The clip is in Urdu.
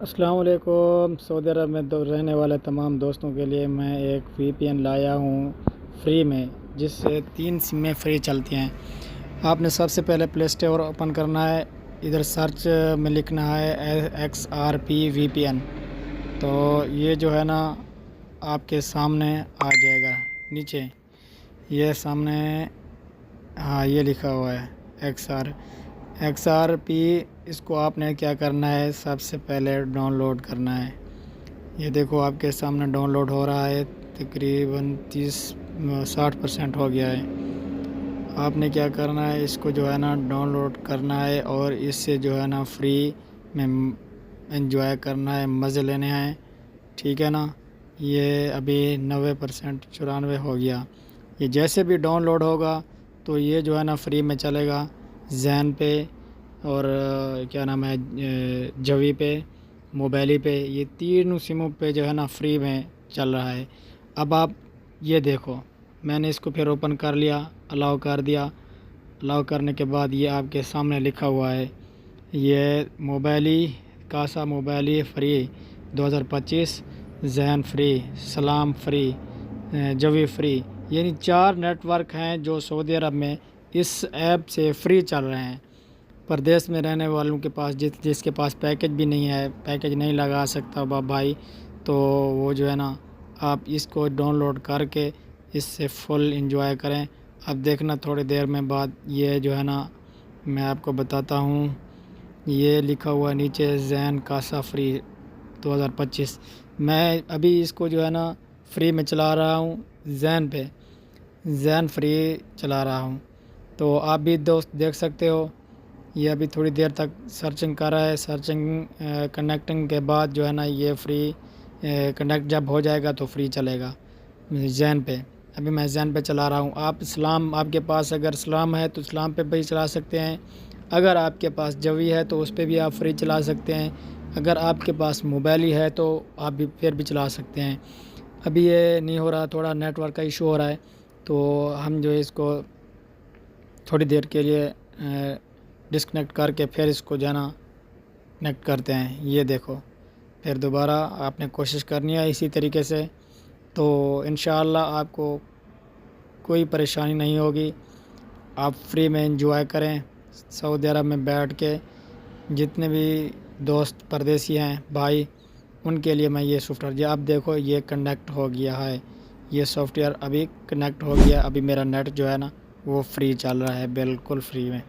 السلام علیکم۔ سعودی عرب میں رہنے والے تمام دوستوں کے لیے میں ایک وی پی این لایا ہوں فری میں، جس سے 3 سمیں فری چلتی ہیں۔ آپ نے سب سے پہلے پلے اسٹور اوپن کرنا ہے، ادھر سرچ میں لکھنا ہے XRP VPN، تو یہ جو ہے نا آپ کے سامنے آ جائے گا نیچے، یہ سامنے یہ لکھا ہوا ہے XRP۔ اس کو آپ نے کیا کرنا ہے، سب سے پہلے ڈاؤن لوڈ کرنا ہے۔ یہ دیکھو آپ کے سامنے ڈاؤن لوڈ ہو رہا ہے، تقریباً 60% ہو گیا ہے۔ آپ نے کیا کرنا ہے، اس کو جو ہے نا ڈاؤن لوڈ کرنا ہے اور اس سے جو ہے نا فری میں انجوائے کرنا ہے، مزے لینے ہیں، ٹھیک ہے نا۔ یہ ابھی 90% 94 ہو گیا۔ یہ جیسے بھی ڈاؤن لوڈ ہوگا تو یہ جو ہے نا فری میں چلے گا، زین پہ اور کیا نام ہے جوی پہ، موبائلی پہ، یہ تینوں سموں پہ جو ہے نا فری میں چل رہا ہے۔ اب آپ یہ دیکھو، میں نے اس کو پھر اوپن کر لیا، الاؤ کر دیا۔ الاؤ کرنے کے بعد یہ آپ کے سامنے لکھا ہوا ہے، یہ موبائلی کاسا موبائلی فری 2025، زین فری، سلام فری، جوی فری، یعنی 4 نیٹ ورک ہیں جو سعودی عرب میں اس ایپ سے فری چل رہے ہیں۔ پردیس میں رہنے والوں کے پاس جس کے پاس پیکج بھی نہیں ہے، پیکج نہیں لگا سکتا بھائی، تو وہ جو ہے نا آپ اس کو ڈاؤن لوڈ کر کے اس سے فل انجوائے کریں۔ اب دیکھنا تھوڑی دیر میں بعد یہ جو ہے نا میں آپ کو بتاتا ہوں، یہ لکھا ہوا نیچے زین کاسا فری 2025۔ میں ابھی اس کو جو ہے نا فری میں چلا رہا ہوں، زین پہ، زین فری چلا رہا ہوں، تو آپ بھی دوست دیکھ سکتے ہو۔ یہ ابھی تھوڑی دیر تک سرچنگ کر رہا ہے، سرچنگ کنیکٹنگ کے بعد جو ہے نا یہ فری کنیکٹ جب ہو جائے گا تو فری چلے گا زین پہ۔ ابھی میں زین پہ چلا رہا ہوں۔ آپ کے پاس اگر اسلام ہے تو اسلام پہ بھی چلا سکتے ہیں، اگر آپ کے پاس جوی ہے تو اس پہ بھی آپ فری چلا سکتے ہیں، اگر آپ کے پاس موبائلی ہے تو آپ بھی پھر بھی چلا سکتے ہیں۔ ابھی یہ نہیں ہو رہا، تھوڑا نیٹ ورک کا ایشو ہو رہا ہے، تو ہم جو اس کو تھوڑی دیر کے لیے ڈسکنیکٹ کر کے پھر اس کو جو ہے نا کنیکٹ کرتے ہیں۔ یہ دیکھو، پھر دوبارہ آپ نے کوشش کرنی ہے اسی طریقے سے، تو انشاءاللہ آپ کو کوئی پریشانی نہیں ہوگی، آپ فری میں انجوائے کریں سعودی عرب میں بیٹھ کے۔ جتنے بھی دوست پردیسی ہیں بھائی، ان کے لیے میں یہ سافٹ ویئر، اب دیکھو یہ کنیکٹ ہو گیا ہے، یہ سافٹ ویئر ابھی کنیکٹ ہو گیا، ابھی میرا نیٹ جو ہے نا وہ فری چل رہا ہے، بالکل فری میں۔